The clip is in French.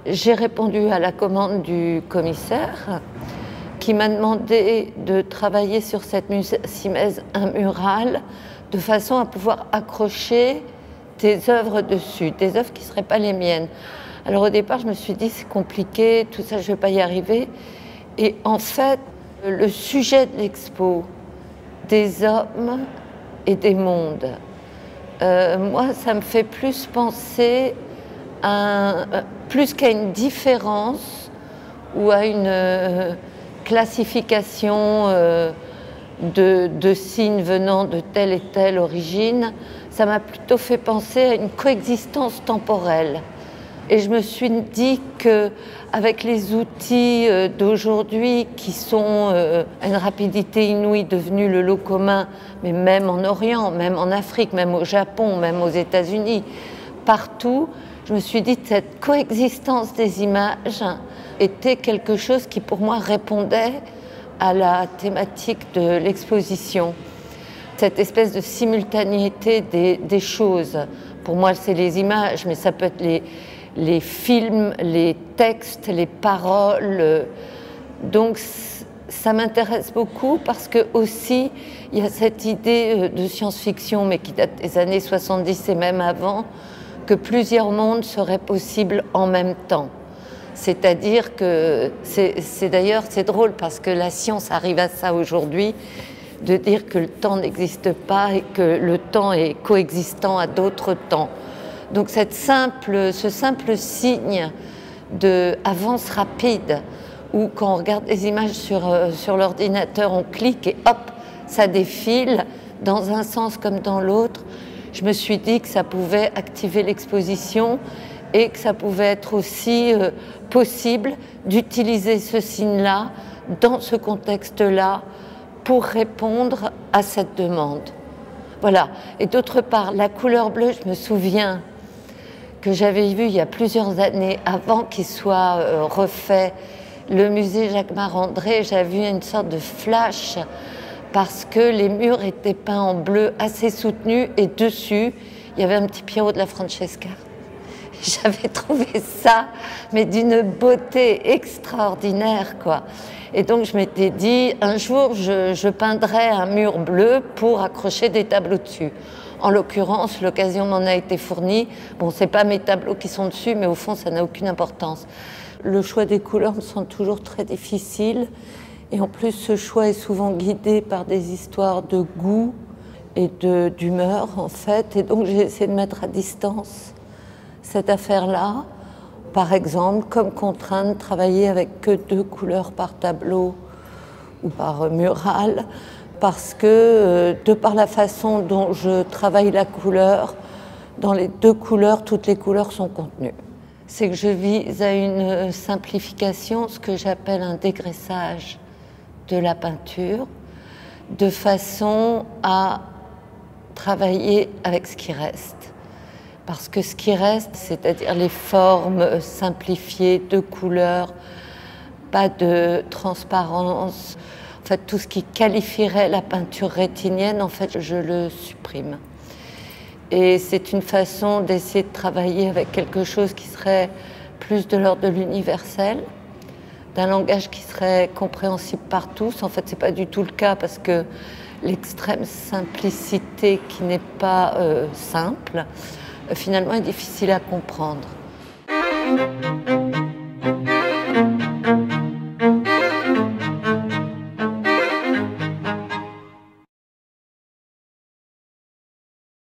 J'ai répondu à la commande du commissaire qui m'a demandé de travailler sur cette simèse un mural de façon à pouvoir accrocher des œuvres dessus, des œuvres qui ne seraient pas les miennes. Alors au départ, je me suis dit c'est compliqué, tout ça je ne vais pas y arriver. Et en fait, le sujet de l'expo, des hommes et des mondes, moi ça me fait plus penser plus qu'à une différence ou à une classification de signes venant de telle et telle origine, ça m'a plutôt fait penser à une coexistence temporelle. Et je me suis dit qu'avec les outils d'aujourd'hui qui sont à une rapidité inouïe devenus le lot commun, mais même en Orient, même en Afrique, même au Japon, même aux États-Unis, partout, je me suis dit que cette coexistence des images était quelque chose qui pour moi répondait à la thématique de l'exposition. Cette espèce de simultanéité des choses. Pour moi, c'est les images, mais ça peut être les films, les textes, les paroles. Donc ça m'intéresse beaucoup parce que aussi il y a cette idée de science-fiction, mais qui date des années 70 et même avant, que plusieurs mondes seraient possibles en même temps. C'est-à-dire que, c'est drôle parce que la science arrive à ça aujourd'hui, de dire que le temps n'existe pas et que le temps est coexistant à d'autres temps. Donc ce simple signe d'avance rapide, où quand on regarde les images sur l'ordinateur, on clique et hop, ça défile dans un sens comme dans l'autre. Je me suis dit que ça pouvait activer l'exposition et que ça pouvait être aussi possible d'utiliser ce signe-là dans ce contexte-là pour répondre à cette demande. Voilà. Et d'autre part, la couleur bleue, je me souviens que j'avais vu il y a plusieurs années, avant qu'il soit refait, le musée Jacquemart-André, j'avais vu une sorte de flash parce que les murs étaient peints en bleu assez soutenu et dessus, il y avait un petit Piero de la Francesca. J'avais trouvé ça, mais d'une beauté extraordinaire, quoi. Et donc je m'étais dit, un jour, je peindrai un mur bleu pour accrocher des tableaux dessus. En l'occurrence, l'occasion m'en a été fournie. Bon, c'est pas mes tableaux qui sont dessus, mais au fond, ça n'a aucune importance. Le choix des couleurs me semble toujours très difficile. Et en plus, ce choix est souvent guidé par des histoires de goût et d'humeur, en fait. Et donc, j'ai essayé de mettre à distance cette affaire-là. Par exemple, comme contrainte de travailler avec que 2 couleurs par tableau ou par mural, parce que, de par la façon dont je travaille la couleur, dans les 2 couleurs, toutes les couleurs sont contenues. C'est que je vise à une simplification, ce que j'appelle un dégraissage de la peinture, de façon à travailler avec ce qui reste. Parce que ce qui reste, c'est-à-dire les formes simplifiées, de couleurs, pas de transparence, en fait tout ce qui qualifierait la peinture rétinienne, en fait je le supprime. Et c'est une façon d'essayer de travailler avec quelque chose qui serait plus de l'ordre de l'universel, d'un langage qui serait compréhensible par tous. En fait, ce n'est pas du tout le cas parce que l'extrême simplicité qui n'est pas simple, finalement est difficile à comprendre.